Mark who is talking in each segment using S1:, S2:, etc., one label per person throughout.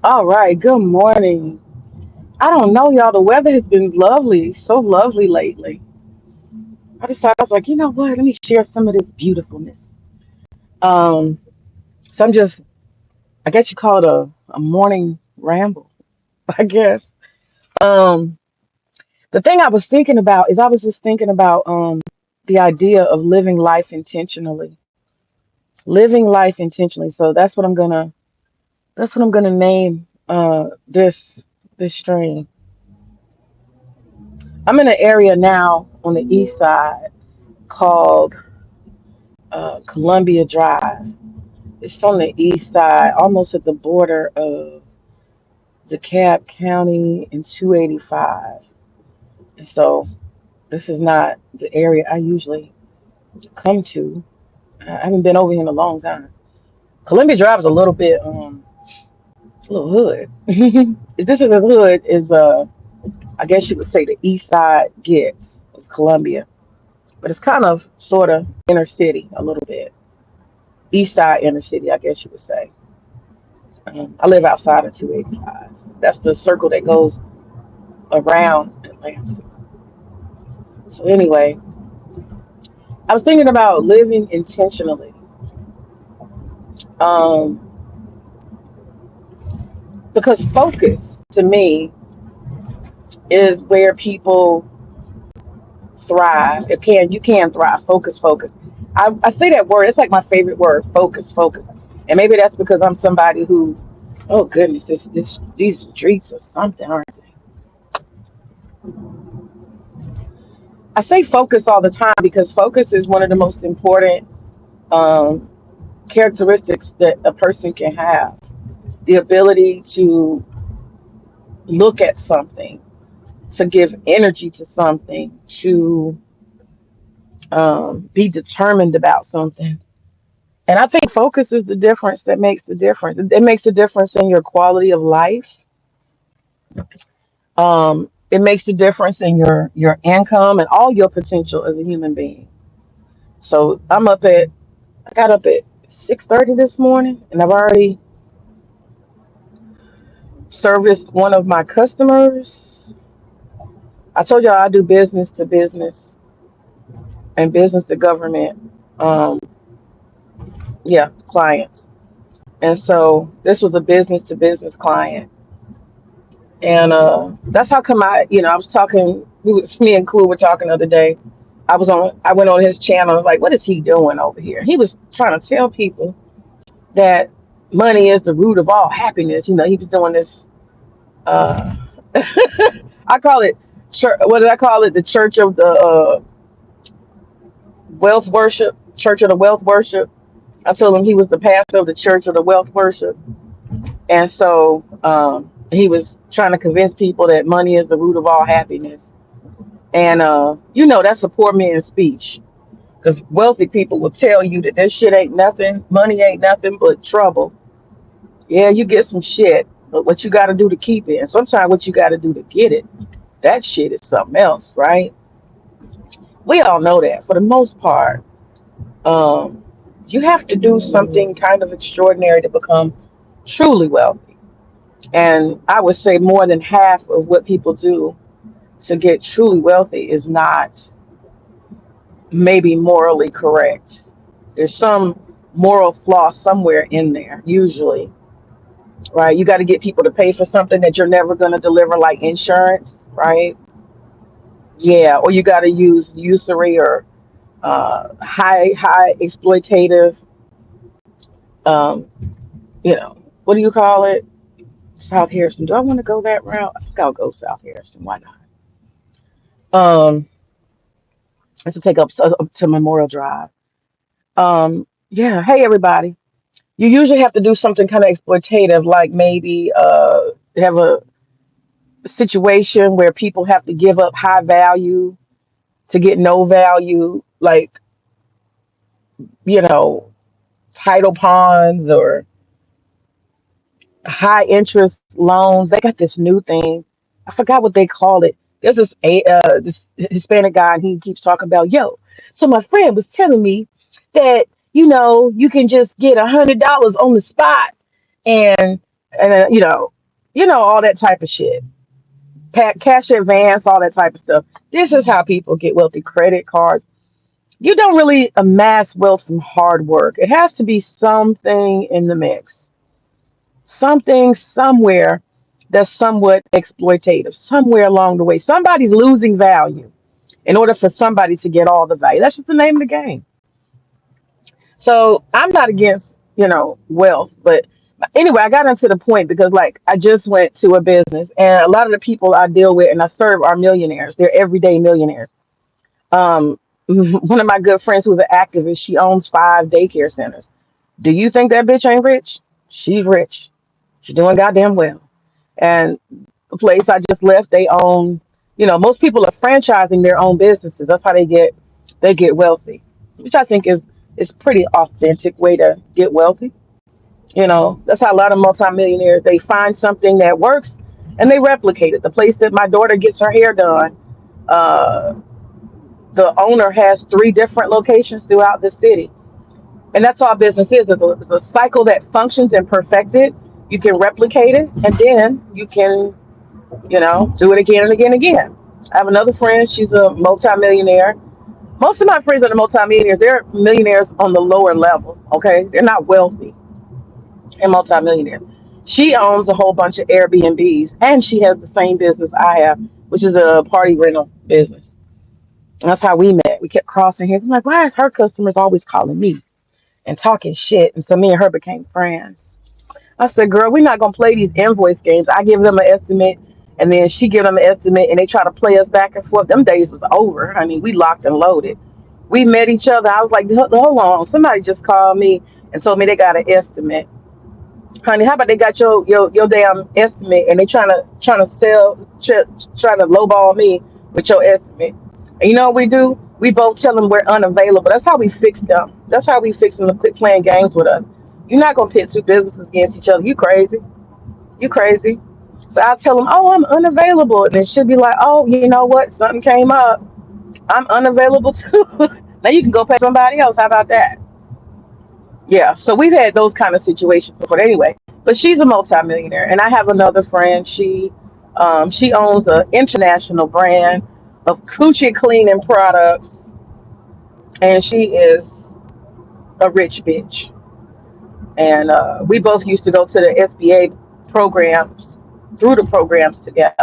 S1: All right, good morning. I don't know, y'all. The weather has been lovely, so lovely lately. I was like, you know what? Let me share some of this beautifulness. Um, so I guess you call it a morning ramble, I guess. Um, the thing I was thinking about is I was just thinking about the idea of living life intentionally. Living life intentionally. So that's what I'm gonna name this stream. I'm in an area now on the east side called Columbia Drive. It's on the east side, almost at the border of DeKalb County and 285. And so this is not the area I usually come to. I haven't been over here in a long time. Columbia Drive is a little hood. This is as hood as I guess you would say the east side gets. It's Columbia, but it's kind of sort of inner city a little bit. East side inner city, I guess you would say. I live outside of 285. That's the circle that goes around Atlanta. So anyway, I was thinking about living intentionally, um, because focus to me is where people thrive. You can thrive. Focus. I say that word. It's like my favorite word. Focus. And maybe that's because I'm somebody who, oh goodness, these streets are something, aren't they? I say focus all the time because focus is one of the most important um, characteristics that a person can have. The ability to look at something, to give energy to something, to be determined about something. And I think focus is the difference that makes the difference. It makes a difference in your quality of life. It makes a difference in your income and all your potential as a human being. So I got up at 6:30 this morning, and I've already serviced one of my customers. I told y'all I do business to business and business to government. Um, yeah, clients. And so this was a business to business client. And that's how come I was talking, me and Clue were talking the other day. I went on his channel. I was like, what is he doing over here? He was trying to tell people that money is the root of all happiness. He was doing this, uh, I call it, what did I call it? The church of the wealth worship, church of the wealth worship. I told him he was the pastor of the church of the wealth worship. And so he was trying to convince people that money is the root of all happiness. And that's a poor man's speech because wealthy people will tell you that this shit ain't nothing, money ain't nothing but trouble. Yeah, you get some shit, but what you got to do to keep it, and sometimes what you got to do to get it, that shit is something else, right? We all know that for the most part. Um, you have to do something kind of extraordinary to become truly wealthy. And I would say more than half of what people do to get truly wealthy is not maybe morally correct. There's some moral flaw somewhere in there, usually, right? You got to get people to pay for something that you're never going to deliver, like insurance, right? Yeah, or you got to use usury or high exploitative, um, what do you call it? South Harrison. Do I want to go that route? I think I'll go South Harrison. Why not? Um, let's take up to Memorial Drive. Yeah. Hey, everybody. You usually have to do something kind of exploitative, like maybe have a situation where people have to give up high value to get no value, like, you know, title ponds or high interest loans. They got this new thing. I forgot what they call it. There's this Hispanic guy, and he keeps talking about, yo. So my friend was telling me that you can just get $100 on the spot, and and then, all that type of shit. Cash advance, all that type of stuff. This is how people get wealthy. Credit cards. You don't really amass wealth from hard work. It has to be something in the mix, something somewhere that's somewhat exploitative, somewhere along the way. Somebody's losing value in order for somebody to get all the value. That's just the name of the game. So I'm not against, wealth, but anyway, I got into the point because like I just went to a business and a lot of the people I deal with and I serve are millionaires. They're everyday millionaires. Um, one of my good friends who's an activist, she owns 5 daycare centers. Do you think that bitch ain't rich? She's rich. She's doing goddamn well. And the place I just left, they own, most people are franchising their own businesses. That's how they get wealthy, which I think is pretty authentic way to get wealthy. That's how a lot of multimillionaires they find something that works and they replicate it. The place that my daughter gets her hair done, uh, the owner has 3 different locations throughout the city. And that's all business is. It's a cycle that functions and perfected. You can replicate it and then you can, do it again and again and again. I have another friend, she's a multimillionaire. Most of my friends that are multimillionaires, they're millionaires on the lower level, okay? They're not wealthy and multimillionaires. She owns a whole bunch of Airbnbs and she has the same business I have, which is a party rental business. And that's how we met. We kept crossing hands. I'm like, why is her customers always calling me and talking shit? And so me and her became friends. I said, girl, we're not gonna play these invoice games. I give them an estimate, and then she give them an estimate, and they try to play us back and forth. Them days was over. I mean, we locked and loaded. We met each other. I was like, hold on. Somebody just called me and told me they got an estimate. Honey, how about they got your damn estimate and they trying to sell trying to lowball me with your estimate. And you know what we do? We both tell them we're unavailable. That's how we fix them. That's how we fix them to quit playing games with us. You're not gonna pit 2 businesses against each other. You crazy? You crazy? So I tell them, oh, I'm unavailable, and it should be like, oh, you know what? Something came up. I'm unavailable too. Now you can go pay somebody else. How about that? Yeah, so we've had those kind of situations before. Anyway, but she's a multimillionaire, and I have another friend. She owns an international brand of coochie cleaning products, and she is a rich bitch. And we both used to go to the SBA programs, through the programs together,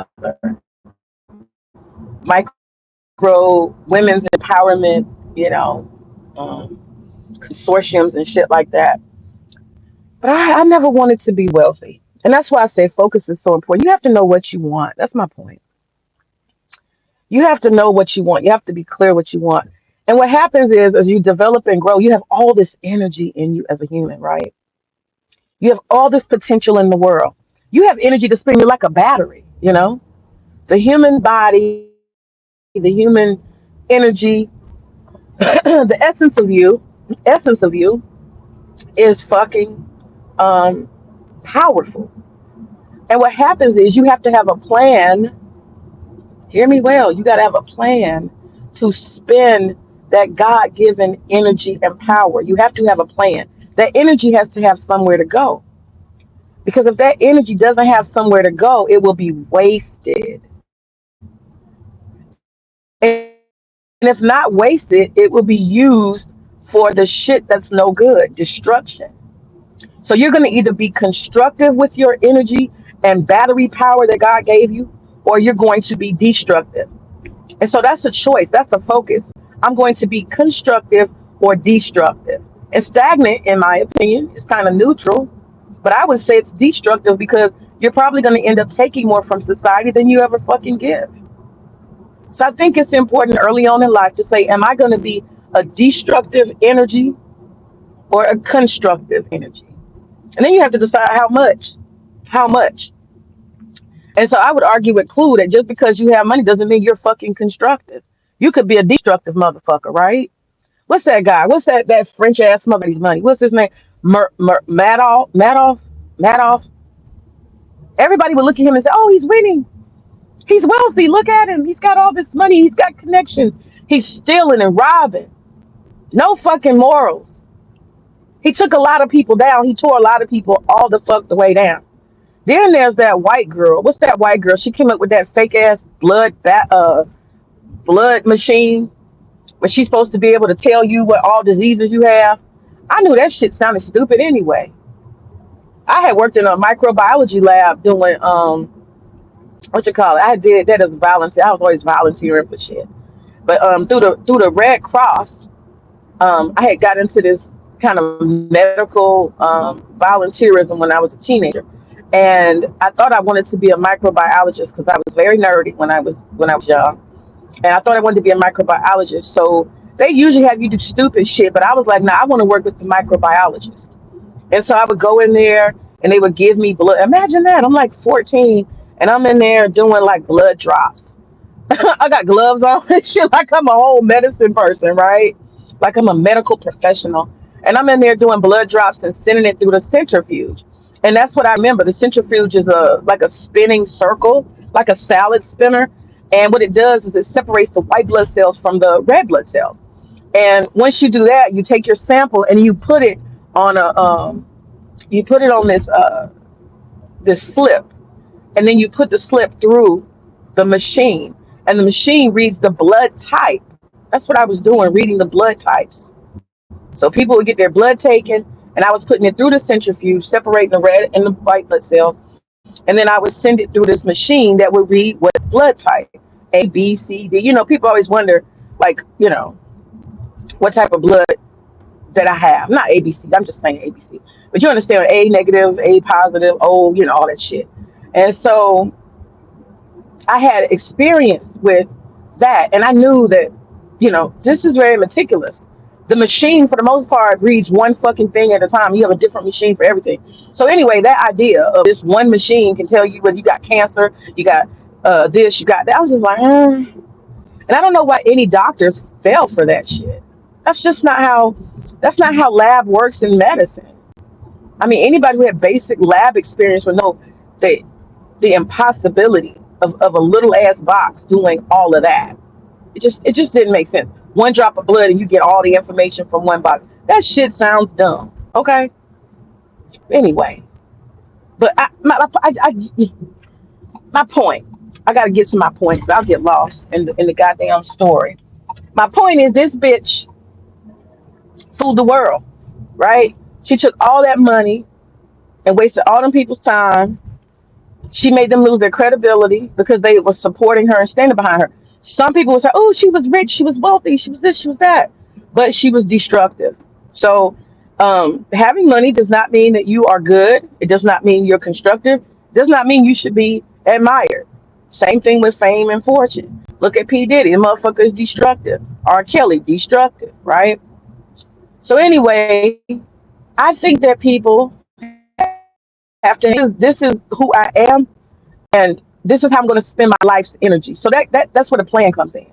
S1: micro women's empowerment, um, consortiums and shit like that. But I never wanted to be wealthy. And that's why I say focus is so important. You have to know what you want. That's my point. You have to know what you want. You have to be clear what you want. And what happens is, as you develop and grow, you have all this energy in you as a human, right? You have all this potential in the world. You have energy to spend. You're like a battery, The human body, the human energy, the essence of you is fucking um, powerful. And what happens is you have to have a plan. Hear me well. You got to have a plan to spend that God given energy and power. You have to have a plan. That energy has to have somewhere to go. Because if that energy doesn't have somewhere to go, it will be wasted. And if not wasted, it will be used for the shit that's no good, destruction. So you're going to either be constructive with your energy and battery power that God gave you, or you're going to be destructive. And so that's a choice. That's a focus. I'm going to be constructive or destructive. And stagnant, in my opinion, is kind of neutral. But I would say it's destructive because you're probably going to end up taking more from society than you ever fucking give. So I think it's important early on in life to say, am I going to be a destructive energy or a constructive energy? And then you have to decide how much. How much? And so I would argue with Clue that just because you have money doesn't mean you're fucking constructive. You could be a destructive motherfucker, right? What's that guy? What's that French ass motherfucker? His money. What's his name? Madoff. Madoff. Madoff. Everybody would look at him and say, "Oh, he's winning. He's wealthy. Look at him. He's got all this money. He's got connections. He's stealing and robbing. No fucking morals. He took a lot of people down. He tore a lot of people all the fuck the way down. Then there's that white girl. What's that white girl? She came up with that fake ass blood machine, but she's supposed to be able to tell you what all diseases you have. I knew that shit sounded stupid anyway. I had worked in a microbiology lab doing what you call it. I did that as a volunteer. I was always volunteering for shit. But through the Red Cross, I had got into this kind of medical volunteerism when I was a teenager, and I thought I wanted to be a microbiologist because I was very nerdy when I was young, and I thought I wanted to be a microbiologist. So they usually have you do stupid shit, but I was like, nah, I want to work with the microbiologist. And so I would go in there and they would give me blood. Imagine that. I'm like 14 and I'm in there doing like blood drops. I got gloves on and shit like I'm a whole medicine person, right? Like I'm a medical professional. And I'm in there doing blood drops and sending it through the centrifuge. And that's what I remember. The centrifuge is a like a spinning circle, like a salad spinner. And what it does is it separates the white blood cells from the red blood cells. And once you do that, you take your sample and on a you put it on this slip, and then you put the slip through the machine, and the machine reads the blood type. That's what I was doing, reading the blood types. So people would get their blood taken, and I was putting it through the centrifuge, separating the red and the white blood cells, and then I would send it through this machine that would read what blood type, A, B, C, D. People always wonder, like, what type of blood that I have. Not ABC. I'm just saying ABC. But you understand, A negative, A positive, O, all that shit. And so I had experience with that. And I knew that, this is very meticulous. The machine, for the most part, reads one fucking thing at a time. You have a different machine for everything. So anyway, that idea of this one machine can tell you whether you got cancer, you got this, you got that. I was just like, and I don't know why any doctors fail for that shit. That's just not how. That's not how lab works in medicine. I mean, anybody who had basic lab experience would know the the impossibility of a little ass box doing all of that. It just didn't make sense. One drop of blood and you get all the information from one box. That shit sounds dumb. Okay. Anyway, but my point. I gotta get to my point because I'll get lost in the goddamn story. My point is this bitch fooled the world, right? She took all that money and wasted all them people's time. She made them lose their credibility because they were supporting her and standing behind her. Some people would say, "Oh, she was rich, she was wealthy, she was this, she was that," but she was destructive. So, having money does not mean that you are good. It does not mean you're constructive. It does not mean you should be admired. Same thing with fame and fortune. Look at P Diddy, the motherfucker is destructive. R. Kelly, destructive, right? So anyway, I think that people have to. This is who I am, and this is how I'm going to spend my life's energy. So that's where the plan comes in.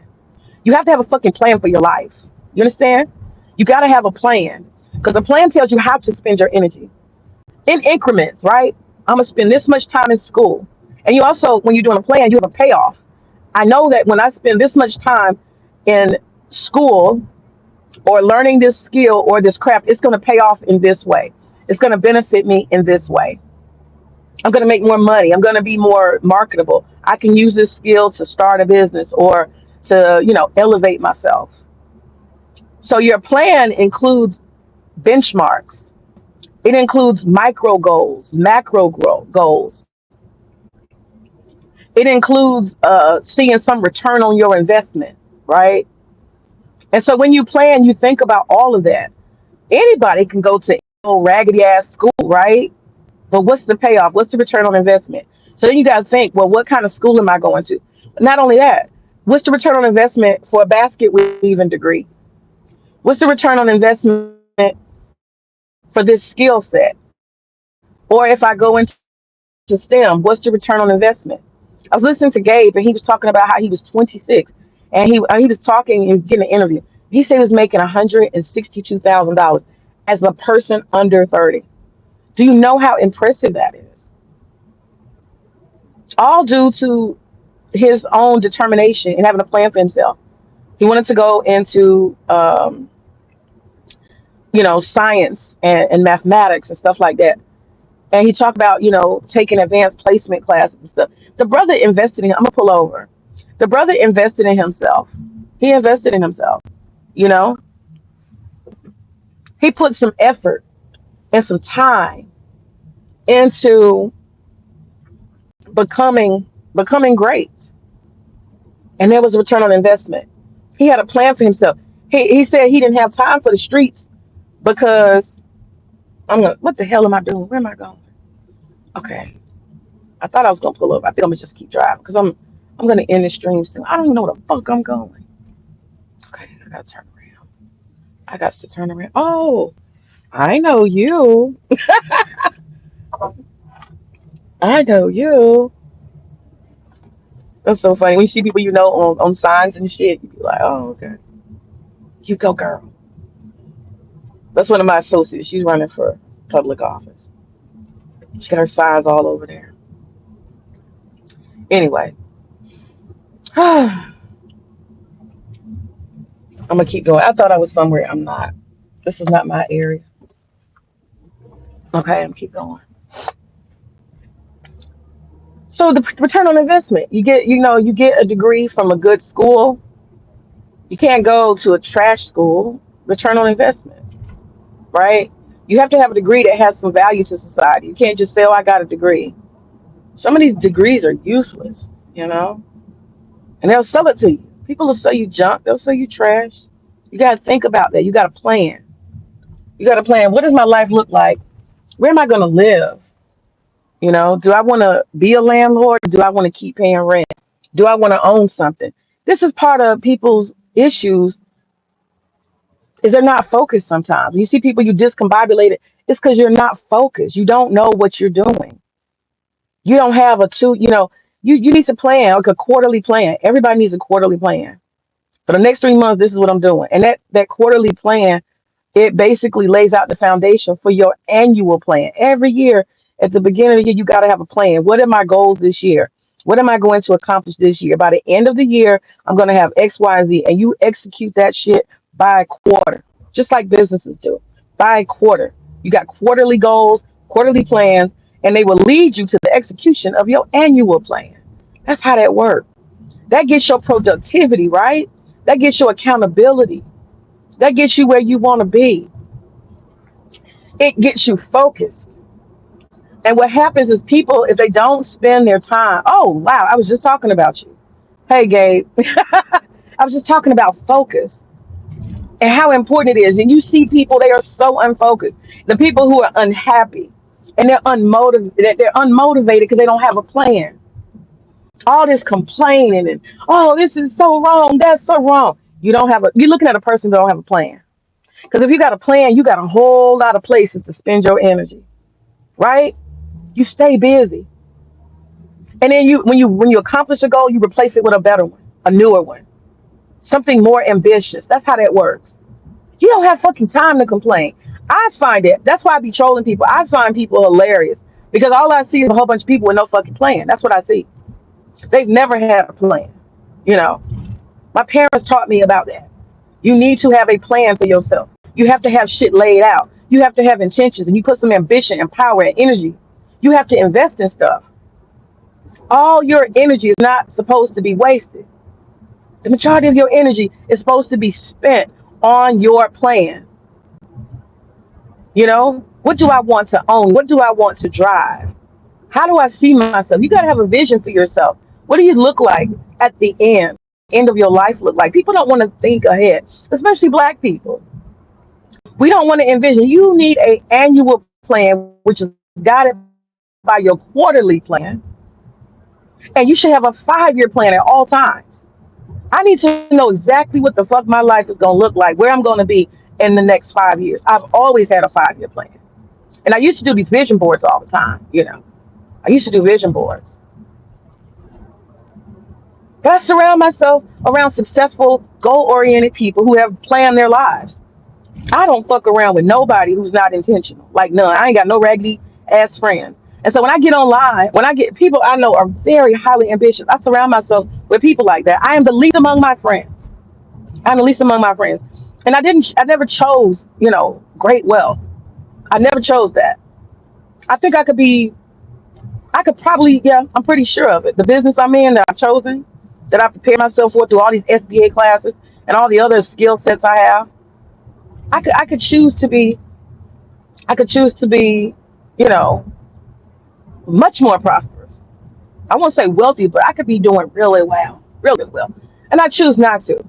S1: You have to have a fucking plan for your life. You understand? You got to have a plan because the plan tells you how to spend your energy in increments, right? I'm gonna spend this much time in school, and you also, when you're doing a plan, you have a payoff. I know that when I spend this much time in school or learning this skill or this craft, it's going to pay off in this way. It's going to benefit me in this way. I'm going to make more money. I'm going to be more marketable. I can use this skill to start a business or to, elevate myself. So your plan includes benchmarks. It includes micro goals, goals. It includes seeing some return on your investment, right? And so when you plan, you think about all of that. Anybody can go to raggedy ass school, right? But what's the payoff? What's the return on investment? So then you got to think, well, what kind of school am I going to? Not only that, what's the return on investment for a basket weaving degree? What's the return on investment for this skill set? Or if I go into STEM, what's the return on investment? I was listening to Gabe and he was talking about how he was 26 and he was talking and getting an interview. He said he was making $162,000 as a person under 30. Do you know how impressive that is? All due to his own determination and having a plan for himself. He wanted to go into, science and mathematics and stuff like that. And he talked about, taking advanced placement classes and stuff. The brother invested in him. I'm gonna pull over. The brother invested in himself. He invested in himself. You know, he put some effort and some time into becoming great. And there was a return on investment. He had a plan for himself. He said he didn't have time for the streets because what the hell am I doing? Where am I going? Okay. I thought I was gonna pull over. I think I'm gonna just keep driving because I'm gonna end the stream soon. I don't even know where the fuck I'm going. Okay, I gotta turn around. I got to turn around. Oh, I know you. I know you. That's so funny. When you see people on signs and shit, you be like, oh, okay. You go, girl. That's one of my associates. She's running for public office. She got her signs all over there. Anyway, I'm gonna keep going. I thought I was somewhere. I'm not. This is not my area. Okay, I'm keep going. So the return on investment, you get a degree from a good school. You can't go to a trash school. Return on investment, right? You have to have a degree that has some value to society. You can't just say, "Oh, I got a degree." Some of these degrees are useless, and they'll sell it to you. People will sell you junk. They'll sell you trash. You got to think about that. You got to plan. You got to plan. What does my life look like? Where am I going to live? Do I want to be a landlord? Or do I want to keep paying rent? Do I want to own something? This is part of people's issues is they're not focused sometimes. You see people you discombobulated, it's because you're not focused. You don't know what you're doing. You don't have you need to plan like a quarterly plan. Everybody needs a quarterly plan. For the next 3 months, this is what I'm doing. And that quarterly plan, it basically lays out the foundation for your annual plan. Every year, at the beginning of the year, you got to have a plan. What are my goals this year? What am I going to accomplish this year? By the end of the year, I'm going to have X, Y, Z. And you execute that shit by a quarter, just like businesses do. By a quarter. You got quarterly goals, quarterly plans, and they will lead you to the execution of your annual plan. That's how that works. That gets your productivity, right? That gets your accountability. That gets you where you want to be. It gets you focused. And what happens is people, if they don't spend their time, oh, wow, I was just talking about you. Hey, Gabe, I was just talking about focus and how important it is. And you see people, they are so unfocused. The people who are unhappy and they're unmotivated because they don't have a plan. All this complaining and, oh, this is so wrong. That's so wrong. You're looking at a person who don't have a plan. Because if you got a plan, you got a whole lot of places to spend your energy, right? You stay busy, and then when you accomplish a goal, you replace it with a better one, a newer one, something more ambitious. That's how that works. You don't have fucking time to complain. I find it. That's why I be trolling people. I find people hilarious because all I see is a whole bunch of people with no fucking plan. That's what I see. They've never had a plan. You know, my parents taught me about that. You need to have a plan for yourself. You have to have shit laid out. You have to have intentions and you put some ambition and power and energy. You have to invest in stuff. All your energy is not supposed to be wasted. The majority of your energy is supposed to be spent on your plan. What do I want to own? What do I want to drive? How do I see myself? You got to have a vision for yourself. What do you look like at the end of your life look like? People don't want to think ahead, especially black people. We don't want to envision. You need a annual plan, which is guided by your quarterly plan, and you should have a 5-year plan at all times. I need to know exactly what the fuck my life is going to look like, where I'm going to be in the next 5 years. I've always had a 5-year plan, and I used to do these vision boards all the time. I used to do vision boards, but I surround myself around successful, goal-oriented people who have planned their lives. I don't fuck around with nobody who's not intentional. Like none. I ain't got no raggedy ass friends. And so when I get online, when I get people I know are very highly ambitious, I surround myself with people like that. I am the least among my friends. I'm the least among my friends. And I never chose, great wealth. I never chose that. I think I could probably, yeah, I'm pretty sure of it. The business I'm in that I've chosen, that I prepared myself for through all these SBA classes and all the other skill sets I have, I could choose to be, I could choose to be, you know, much more prosperous. I won't say wealthy, but I could be doing really well. And I choose not to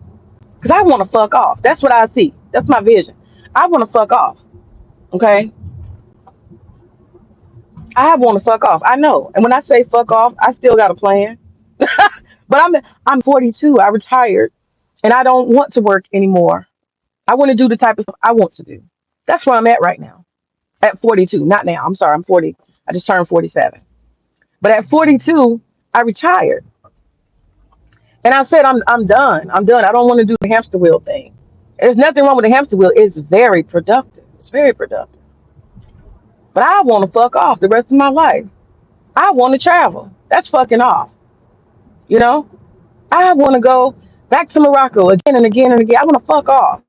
S1: because I want to fuck off. That's what I see. That's my vision. I want to fuck off. Okay. I want to fuck off. I know. And when I say fuck off, I still got a plan. But I'm 42. I retired and I don't want to work anymore. I want to do the type of stuff I want to do. That's where I'm at right now. At 42, not now. I'm sorry, I'm 40. I just turned 47. But at 42, I retired. And I said I'm done. I'm done. I don't want to do the hamster wheel thing. There's nothing wrong with the hamster wheel. It's very productive. It's very productive. But I want to fuck off the rest of my life. I want to travel. That's fucking off. You know? I want to go back to Morocco again and again and again. I want to fuck off.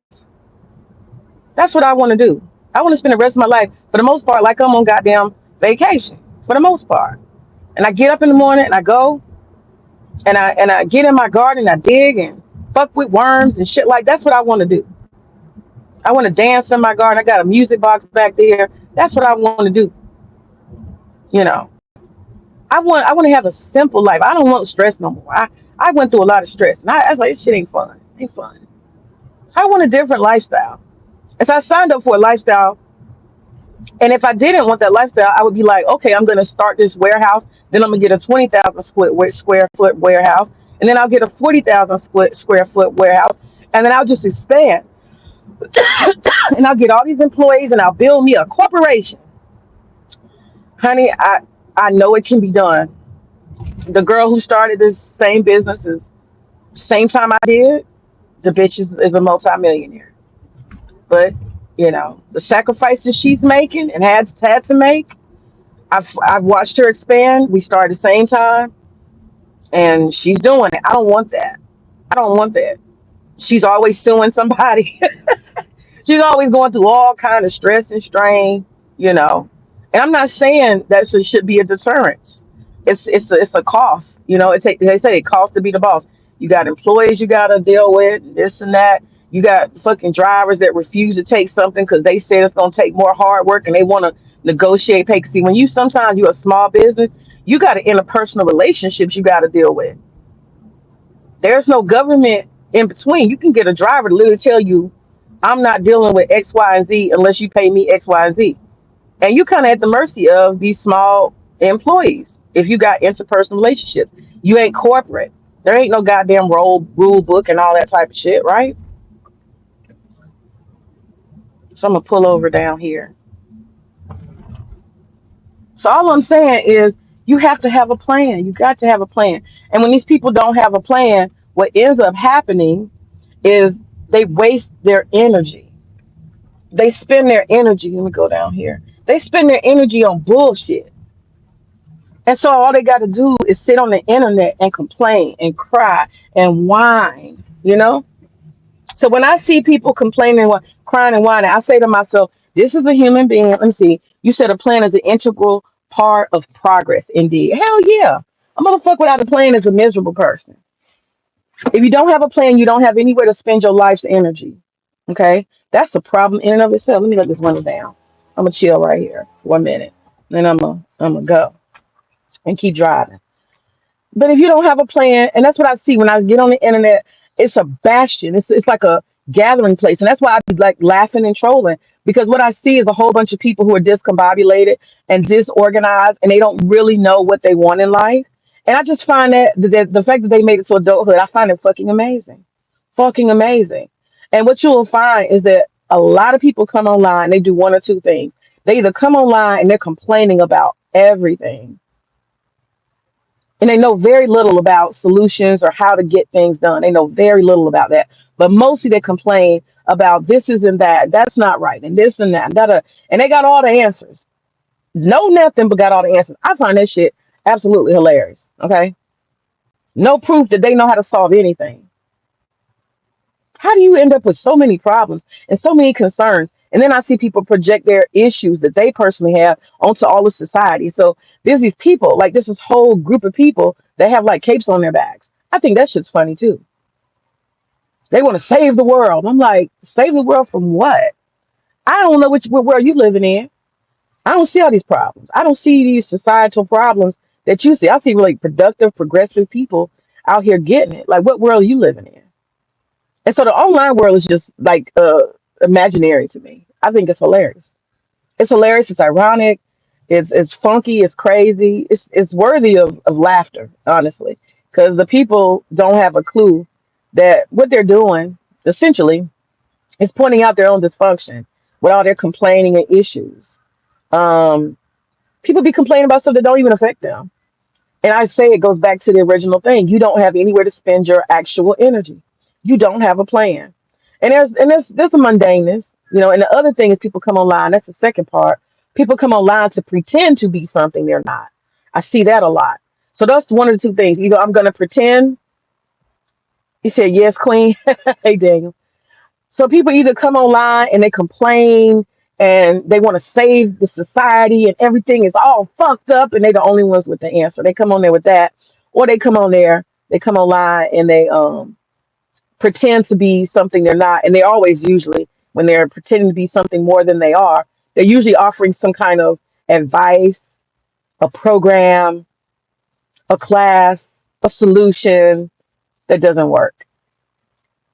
S1: That's what I want to do. I want to spend the rest of my life, for the most part, like I'm on goddamn vacation. For the most part. And I get up in the morning and I go and I get in my garden, I dig and fuck with worms and shit like that's what I want to do. I want to dance in my garden. I got a music box back there. That's what I want to do. You know, I want to have a simple life. I don't want stress no more. I went through a lot of stress, and I was like, this shit ain't fun. Ain't fun. So I want a different lifestyle. As I signed up for a lifestyle, and if I didn't want that lifestyle, I would be like, okay, I'm going to start this warehouse. Then I'm gonna get a 20,000 square foot warehouse, and then I'll get a 40,000 square foot warehouse, and then I'll just expand, and I'll get all these employees, and I'll build me a corporation. Honey, I know it can be done. The girl who started this same business is same time I did. The bitch is a multimillionaire. But the sacrifices she's making and has had to make. I've watched her expand. We started the same time, and she's doing it. I don't want that. I don't want that. She's always suing somebody. She's always going through all kind of stress and strain, you know. And I'm not saying that should be a deterrence. It's a cost, They say it costs to be the boss. You got employees you got to deal with, this and that. You got fucking drivers that refuse to take something because they said it's gonna take more hard work and they want to negotiate pay. See, when sometimes you're a small business, you got interpersonal relationships you got to deal with. There's no government in between. You can get a driver to literally tell you, I'm not dealing with X, Y, and Z unless you pay me X, Y, and Z. And you kind of at the mercy of these small employees. If you got interpersonal relationships, you ain't corporate. There ain't no goddamn rule book and all that type of shit, right? So I'm gonna pull over down here. So all I'm saying is you have to have a plan. You got to have a plan. And when these people don't have a plan, what ends up happening is they waste their energy. They spend their energy. Let me go down here. They spend their energy on bullshit. And so all they got to do is sit on the internet and complain and cry and whine. So when I see people complaining, crying and whining, I say to myself, this is a human being. Let me see. You said a plan is an integral part of progress. Indeed. Hell yeah. A motherfucker without a plan is a miserable person. If you don't have a plan, you don't have anywhere to spend your life's energy. Okay? That's a problem in and of itself. Let me let this window down. I'm going to chill right here for a minute. Then I'm gonna go and keep driving. But if you don't have a plan, and that's what I see when I get on the internet, it's a bastion. It's like a gathering place, and that's why I be like laughing and trolling because what I see is a whole bunch of people who are discombobulated and disorganized, and they don't really know what they want in life. And I just find that the fact that they made it to adulthood, I find it fucking amazing. And what you will find is that a lot of people come online, they do one or two things. They either come online and they're complaining about everything and they know very little about solutions or how to get things done. They know very little about that. But mostly they complain about this isn't that, that's not right, and this and that, and they got all the answers. No nothing, but got all the answers. I find that shit absolutely hilarious. Okay. No proof that they know how to solve anything. How do you end up with so many problems and so many concerns And then I see people project their issues that they personally have onto all of society. So there's these people, like this whole group of people that have like capes on their backs. I think that shit's funny too. They want to save the world. I'm like, save the world from what? I don't know what world you living in. I don't see all these problems. I don't see these societal problems that you see. I see really productive, progressive people out here getting it. Like, what world are you living in? And so the online world is just like imaginary to me. I think it's hilarious. It's hilarious. It's ironic. It's funky. It's crazy. It's worthy of laughter, honestly, because the people don't have a clue that what they're doing essentially is pointing out their own dysfunction with all their complaining and issues. Um, People be complaining about stuff that don't even affect them. And I say it goes back to the original thing. You don't have anywhere to spend your actual energy. You don't have a plan. And there's a mundaneness, and the other thing is people come online. That's the second part. People come online to pretend to be something they're not. I see that a lot. So that's one of the two things. Either I'm gonna pretend. He said, yes, Queen. Hey Daniel. So people either come online and they complain and they want to save the society and everything is all fucked up and they're the only ones with the answer. They come on there with that, or they come online and they pretend to be something they're not. And they always usually when they're pretending to be something more than they are, they're usually offering some kind of advice, a program, a class, a solution that doesn't work.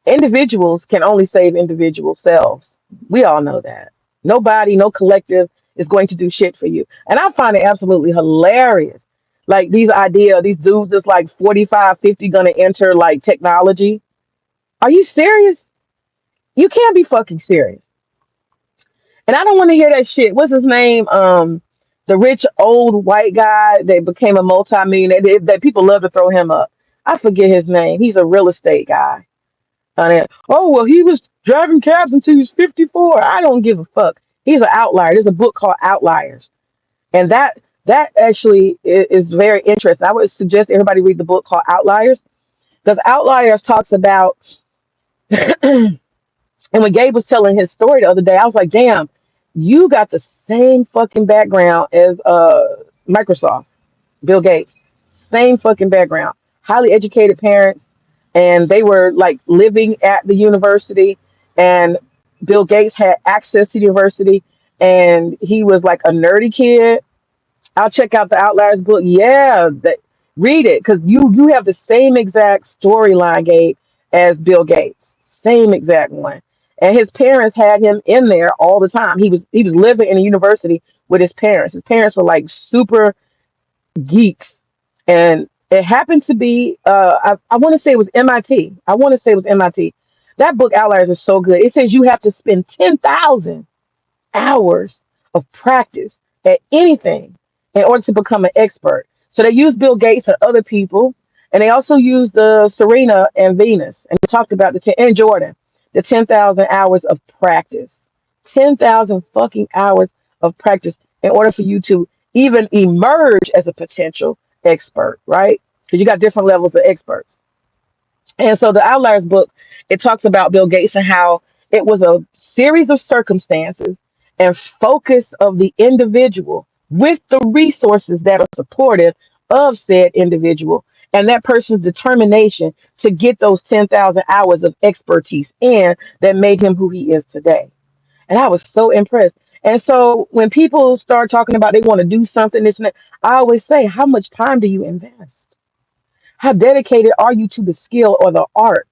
S1: Individuals can only save individual selves. We all know that. Nobody, no collective is going to do shit for you. And I find it absolutely hilarious. Like these dudes that's like 45, 50 gonna enter like technology. Are you serious? You can't be fucking serious. And I don't want to hear that shit. What's his name? The rich old white guy that became a multimillionaire that people love to throw him up. I forget his name. He's a real estate guy. Oh, well, he was driving cabs until he was 54. I don't give a fuck. He's an outlier. There's a book called Outliers. And that actually is very interesting. I would suggest everybody read the book called Outliers because Outliers talks about, and when Gabe was telling his story the other day, I was like, damn, you got the same fucking background as Microsoft. Bill Gates, same fucking background, highly educated parents, and they were like living at the university. And Bill Gates had access to the university, and he was like a nerdy kid. I'll check out the Outliers book. Yeah, read it because you have the same exact storyline, Gabe, as Bill Gates, same exact one. And his parents had him in there all the time. He was living in a university with his parents. His parents were like super geeks, and it happened to be I want to say it was MIT. I want to say it was MIT. That book Outliers was so good. It says you have to spend 10,000 hours of practice at anything in order to become an expert. So they used Bill Gates and other people, and they also used Serena and Venus, and they talked about and Jordan, the 10,000 hours of practice, 10,000 fucking hours of practice in order for you to even emerge as a potential expert, right? Because you got different levels of experts. And so the Outliers book, it talks about Bill Gates and how it was a series of circumstances and focus of the individual with the resources that are supportive of said individual and that person's determination to get those 10,000 hours of expertise in that made him who he is today. And I was so impressed. And so when people start talking about they want to do something, this and that, I always say, how much time do you invest? How dedicated are you to the skill or the art?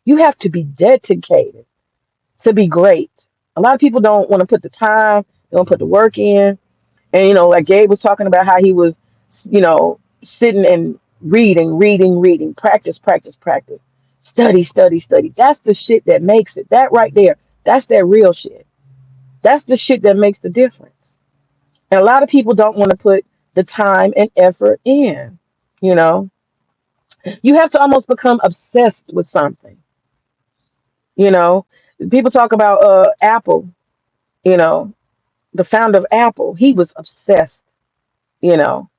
S1: You have to be dedicated to be great. A lot of people don't want to put the time, they don't put the work in. And like Gabe was talking about how he was, sitting and reading, practice, practice, practice, study, study, study. That's the shit that makes it. That right there, that's that real shit. That's the shit that makes the difference. And a lot of people don't want to put the time and effort in. You know, you have to almost become obsessed with something. You know, people talk about Apple. You know, the founder of Apple, he was obsessed. You know,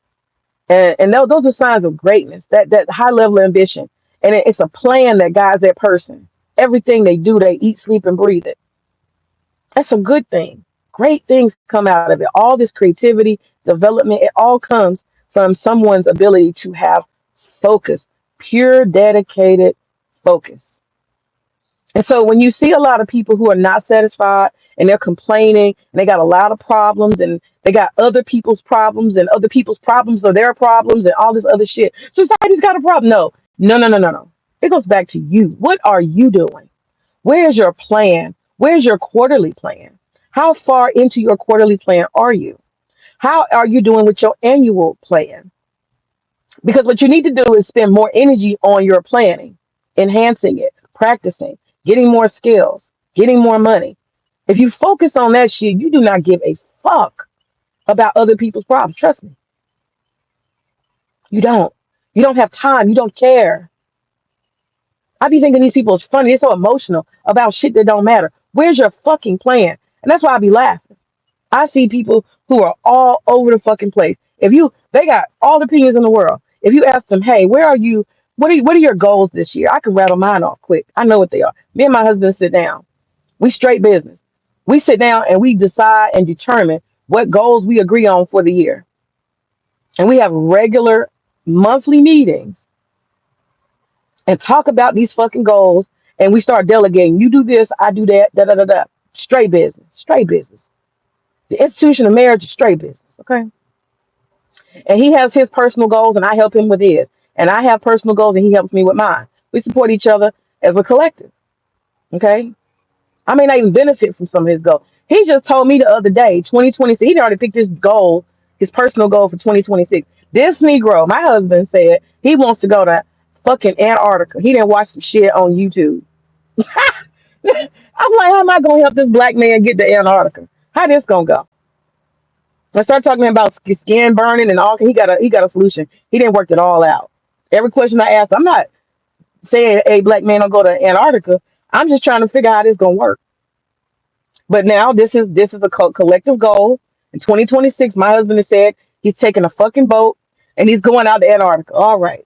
S1: and those are signs of greatness. That high level of ambition, and it's a plan that guides that person. Everything they do, they eat, sleep, and breathe it. That's a good thing. Great things come out of it. All this creativity, development, it all comes from someone's ability to have focus, pure, dedicated focus. And so when you see a lot of people who are not satisfied and they're complaining and they got a lot of problems and they got other people's problems and other people's problems are their problems and all this other shit. Society's got a problem. No, no, no, no, no, no. It goes back to you. What are you doing? Where's your plan? Where's your quarterly plan? How far into your quarterly plan are you? How are you doing with your annual plan? Because what you need to do is spend more energy on your planning, enhancing it, practicing, getting more skills, getting more money. If you focus on that shit, you do not give a fuck about other people's problems. Trust me, you don't. You don't have time. You don't care. I be thinking these people is funny. They're so emotional about shit that don't matter. Where's your fucking plan? And that's why I be laughing. I see people who are all over the fucking place. They got all the opinions in the world. If you ask them, hey, where are you? What are your goals this year? I can rattle mine off quick. I know what they are. Me and my husband sit down. We straight business. We sit down and we decide and determine what goals we agree on for the year. And we have regular monthly meetings and talk about these fucking goals. And we start delegating. You do this, I do that, da da da da. Straight business. Straight business. The institution of marriage is straight business. Okay. And he has his personal goals and I help him with his. And I have personal goals and he helps me with mine. We support each other as a collective. Okay. I may not even benefit from some of his goals. He just told me the other day, 2026, he already picked his goal, his personal goal for 2026. This Negro, my husband said he wants to go to fucking Antarctica. He didn't watch some shit on YouTube. I'm like, how am I gonna help this black man get to Antarctica? How this gonna go? I started talking about skin burning and all. He got a solution. He didn't work it all out. Every question I asked, I'm not saying, "Hey, black man, don't go to Antarctica." I'm just trying to figure out how it's gonna work. But now this is a collective goal. In 2026, my husband has said he's taking a fucking boat and he's going out to Antarctica. All right.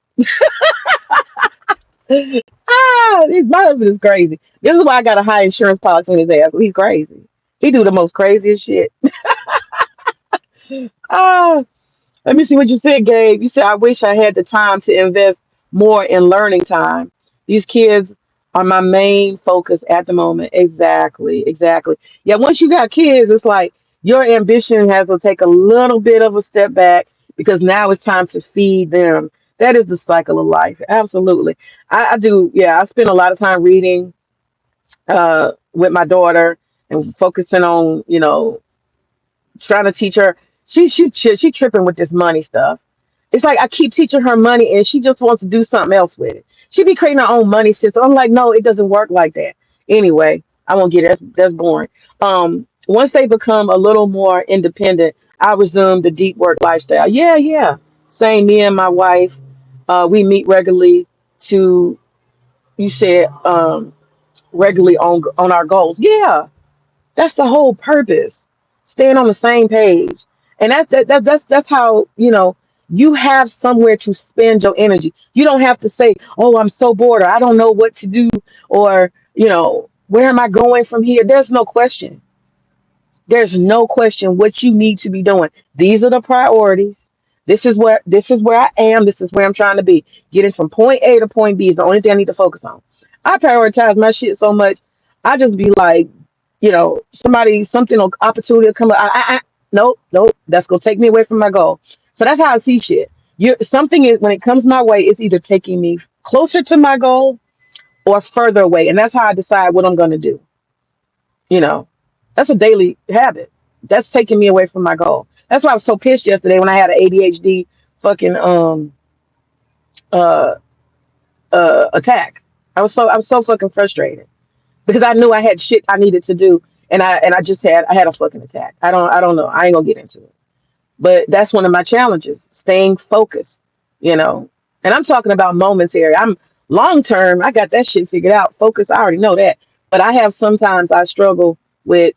S1: My husband is crazy. This is why I got a high insurance policy on his ass. He's crazy. He do the most craziest shit. Ah, let me see what you said, Gabe. You said, I wish I had the time to invest more in learning time. These kids are my main focus at the moment. Exactly, exactly. Yeah, once you got kids, it's like your ambition has to take a little bit of a step back because now it's time to feed them. That is the cycle of life. Absolutely. I do, yeah, I spend a lot of time reading with my daughter and focusing on, trying to teach her. She tripping with this money stuff. It's like I keep teaching her money, and she just wants to do something else with it. She be creating her own money system. I'm like, no, it doesn't work like that. Anyway, I won't get it. That's boring. Once they become a little more independent, I resume the deep work lifestyle. Yeah, yeah. Same. Me and my wife, we meet regularly to. You said regularly on our goals. Yeah, that's the whole purpose. Staying on the same page. And that's how, you have somewhere to spend your energy. You don't have to say, oh, I'm so bored, or I don't know what to do, or, where am I going from here? There's no question. There's no question what you need to be doing. These are the priorities. This is where I am. This is where I'm trying to be. Getting from point A to point B is the only thing I need to focus on. I prioritize my shit so much. I just be like, something opportunity will come up. Nope, nope. That's gonna take me away from my goal. So that's how I see shit. Something is when it comes my way, it's either taking me closer to my goal or further away, and that's how I decide what I'm gonna do. You know, that's a daily habit. That's taking me away from my goal. That's why I was so pissed yesterday when I had an ADHD fucking uh attack. I was so fucking frustrated because I knew I had shit I needed to do, and I had a fucking attack. I don't know. I ain't gonna get into it. But that's one of my challenges, staying focused, you know. And I'm talking about momentary. I'm long term, I got that shit figured out. Focus, I already know that. But I have sometimes I struggle with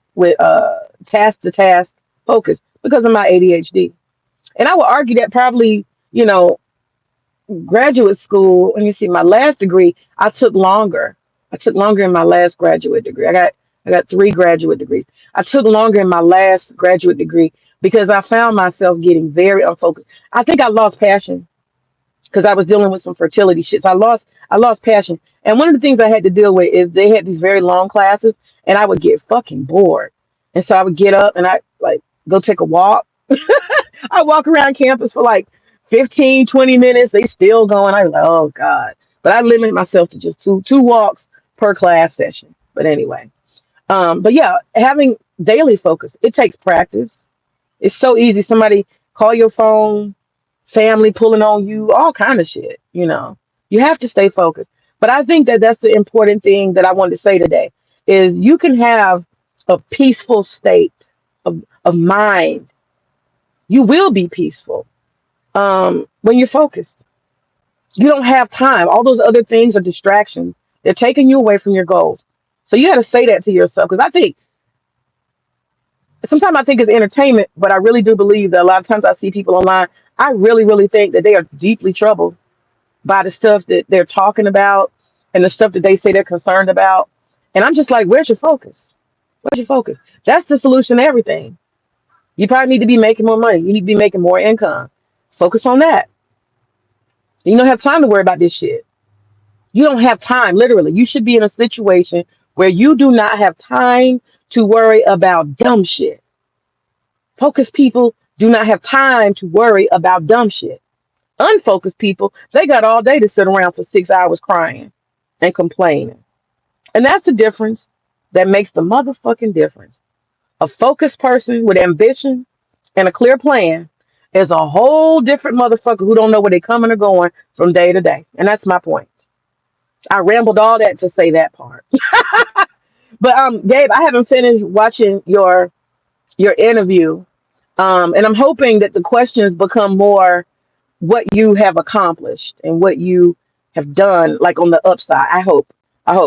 S1: task to task focus because of my ADHD. And I would argue that probably, you know, graduate school, let me see, my last degree, I took longer. I took longer in my last graduate degree. I got I got 3 graduate degrees. I took longer in my last graduate degree because I found myself getting very unfocused. I think I lost passion because I was dealing with some fertility shit. So I lost passion. And one of the things I had to deal with is they had these very long classes and I would get fucking bored. And so I would get up and I like go take a walk. I walk around campus for like 15, 20 minutes. They still going. I'm like, oh God. But I limited myself to just two walks per class session. But anyway. But yeah, having daily focus, it takes practice. It's so easy. Somebody call your phone, family pulling on you, all kind of shit. You have to stay focused. But I think that that's the important thing that I wanted to say today is you can have a peaceful state of mind. You will be peaceful when you're focused. You don't have time. All those other things are distractions. They're taking you away from your goals. So you got to say that to yourself because I think sometimes I think it's entertainment, but I really do believe that a lot of times I see people online. I really, really think that they are deeply troubled by the stuff that they're talking about and the stuff that they say they're concerned about. And I'm just like, where's your focus? Where's your focus? That's the solution to everything. You probably need to be making more money. You need to be making more income. Focus on that. You don't have time to worry about this shit. You don't have time, literally. You should be in a situation where you do not have time to worry about dumb shit. Focused people do not have time to worry about dumb shit. Unfocused people, they got all day to sit around for 6 hours crying and complaining. And that's the difference that makes the motherfucking difference. A focused person with ambition and a clear plan is a whole different motherfucker who don't know where they're coming or going from day to day. And that's my point. I rambled all that to say that part. But Gabe, I haven't finished watching your interview. And I'm hoping that the questions become more what you have accomplished and what you have done, like on the upside. I hope,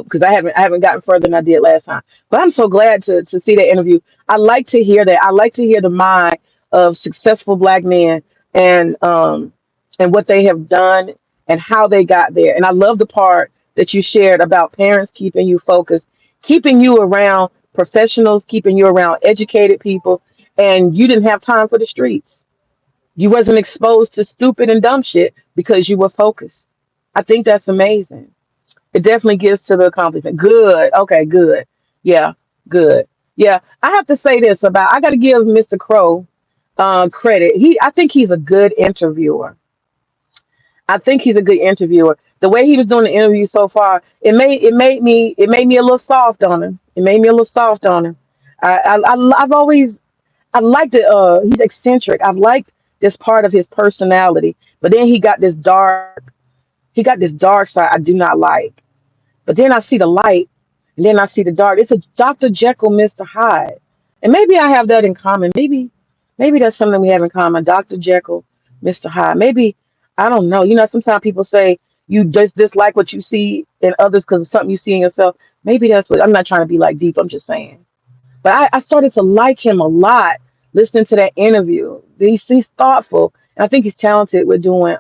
S1: because I haven't gotten further than I did last time. But I'm so glad to see that interview. I like to hear that. I like to hear the mind of successful Black men and what they have done and how they got there. And I love the part that you shared about parents keeping you focused, keeping you around professionals, keeping you around educated people, and you didn't have time for the streets. You wasn't exposed to stupid and dumb shit because you were focused. I think that's amazing. It definitely gets to the accomplishment. Good. Okay, good. Yeah, good. Yeah. I have to say this about I gotta give Mr. Crow credit. I think he's a good interviewer. I think he's a good interviewer. The way he was doing the interview so far, it made me a little soft on him. It made me a little soft on him. I've always I liked it. He's eccentric. I've liked this part of his personality, but then he got this dark side I do not like. But then I see the light, and then I see the dark. It's a Dr. Jekyll, Mr. Hyde, and maybe I have that in common. Maybe that's something we have in common. Dr. Jekyll, Mr. Hyde. Maybe I don't know. Sometimes people say you just dislike what you see in others because of something you see in yourself. Maybe that's what I'm not trying to be like deep. I'm just saying. But I started to like him a lot listening to that interview. He's thoughtful. And I think he's talented with doing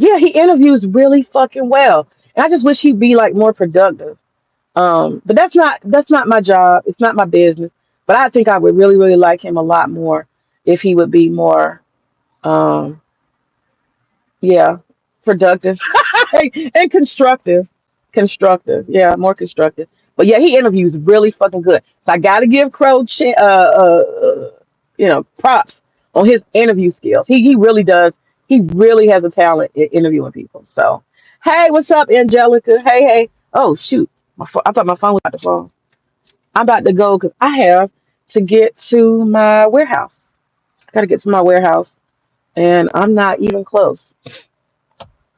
S1: yeah, he interviews really fucking well. And I just wish he'd be like more productive. But that's not my job. It's not my business. But I think I would really, really like him a lot more if he would be more um yeah, productive and constructive. Constructive, yeah, more constructive. But yeah, he interviews really fucking good. So I got to give Crow, props on his interview skills. He really does. He really has a talent in interviewing people. So, hey, what's up, Angelica? Hey, hey. Oh shoot, I thought my phone was about to fall. I'm about to go because I have to get to my warehouse. I got to get to my warehouse, and I'm not even close.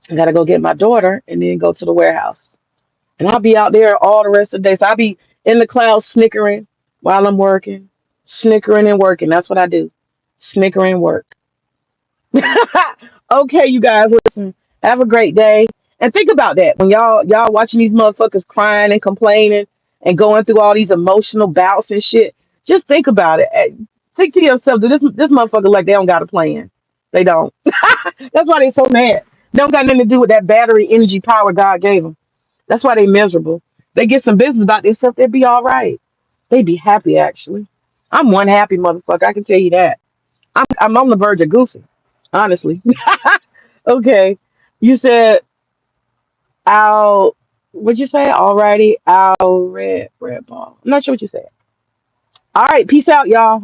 S1: I got to go get my daughter and then go to the warehouse. And I'll be out there all the rest of the day. So I'll be in the clouds snickering while I'm working, snickering and working. That's what I do. Snicker and work. Okay, you guys, listen. Have a great day. And think about that when y'all watching these motherfuckers crying and complaining and going through all these emotional bouts and shit. Just think about it. Think to yourself, this motherfucker like they don't got a plan. They don't. That's why they so mad. They don't got nothing to do with that battery energy power God gave them. That's why they miserable. They get some business about this stuff, they'd be all right. They'd be happy actually. I'm one happy motherfucker. I can tell you that. I'm on the verge of goofy, honestly. Okay. You said Al. What'd you say? Alrighty, Al red ball. I'm not sure what you said. All right, peace out, y'all.